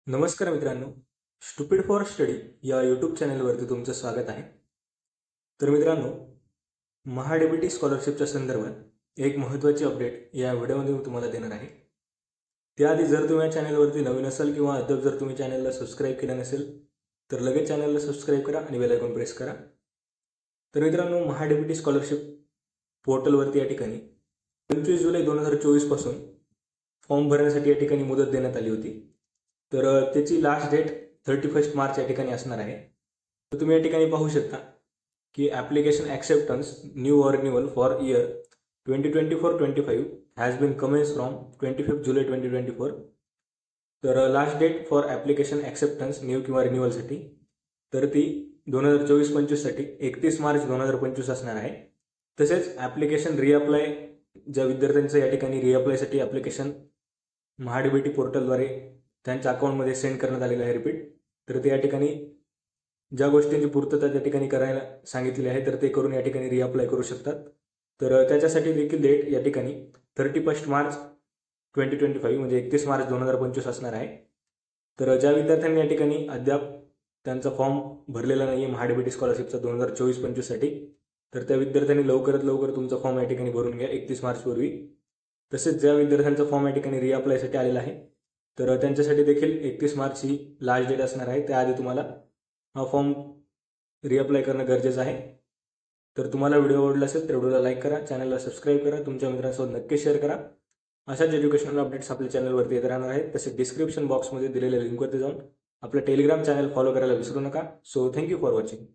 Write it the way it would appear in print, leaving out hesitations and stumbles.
नमस्कार मित्रांनो, stupid for study या यूट्यूब चॅनलवरती तुमचं स्वागत आहे. तर मित्रांनो, महाडीबीटी स्कॉलरशिपच्या संदर्भात एक महत्त्वाची अपडेट या व्हिडिओमध्ये मी तुम्हाला देणार आहे. त्याआधी जर तुम्ही या चॅनलवरती नवीन असाल किंवा अद्याप जर तुम्ही चॅनलला सबस्क्राईब केलं नसेल तर लगेच चॅनलला सबस्क्राईब करा आणि बेल आयकॉन प्रेस करा. तर मित्रांनो, महाडीबीटी स्कॉलरशिप पोर्टलवरती या ठिकाणी 25 जुलै 2024 पासून फॉर्म भरण्यासाठी या ठिकाणी मुदत देण्यात आली होती. तर त्याची लास्ट डेट 31 मार्च या ठिकाणी असणार आहे. तर तुम्ही या ठिकाणी पाहू शकता की application acceptance new or renewal for year 2024-25 has been commence from 25 July 2024. तर last date for application acceptance new किंवा रिन्युअलसाठी तर ती 2024-25साठी 31 मार्च 2025 असणार आहे. तसेच ॲप्लिकेशन रिअप्लाय ज्या विद्यार्थ्यांचं या ठिकाणी रिअप्लायसाठी ॲप्लिकेशन महाडीबीटी पोर्टलद्वारे त्यांच्या अकाउंटमध्ये सेंड करण्यात आलेलं आहे तर ते या ठिकाणी ज्या गोष्टींची पूर्तता त्या ठिकाणी करायला सांगितलेली आहे तर ते करून या ठिकाणी रिअप्लाय करू शकतात. तर त्याच्यासाठी देखील डेट या ठिकाणी 31 मार्च 2025 म्हणजे 31 मार्च 2025 असणार आहे. तर ज्या विद्यार्थ्यांनी या ठिकाणी अद्याप त्यांचा फॉर्म भरलेला नाही आहे महाडीबीटी स्कॉलरशिपचा 2024-25साठी तर त्या विद्यार्थ्यांनी लवकरात लवकर तुमचा फॉर्म या ठिकाणी भरून घ्या 31 मार्चपूर्वी. तसेच ज्या विद्यार्थ्यांचा फॉर्म या ठिकाणी रिअप्लायसाठी आलेला आहे तर त्यांच्यासाठी देखील 31 मार्च ही लास्ट डेट असणार आहे. त्याआधी तुम्हाला हा फॉर्म रिअप्लाय करणं गरजेचं आहे. तर तुम्हाला व्हिडिओ आवडला असेल तर व्हिडिओला लाईक करा, चॅनलला सबस्क्राईब करा, तुमच्या मित्रांसोबत नक्की शेअर करा. अशाच एज्युकेशनल अपडेट्स आपल्या चॅनलवरती येत राहणार आहेत. तसेच डिस्क्रिप्शन बॉक्समध्ये दिलेल्या लिंकवरती जाऊन आपलं टेलिग्राम चॅनल फॉलो करायला विसरू नका. So thank you for watching.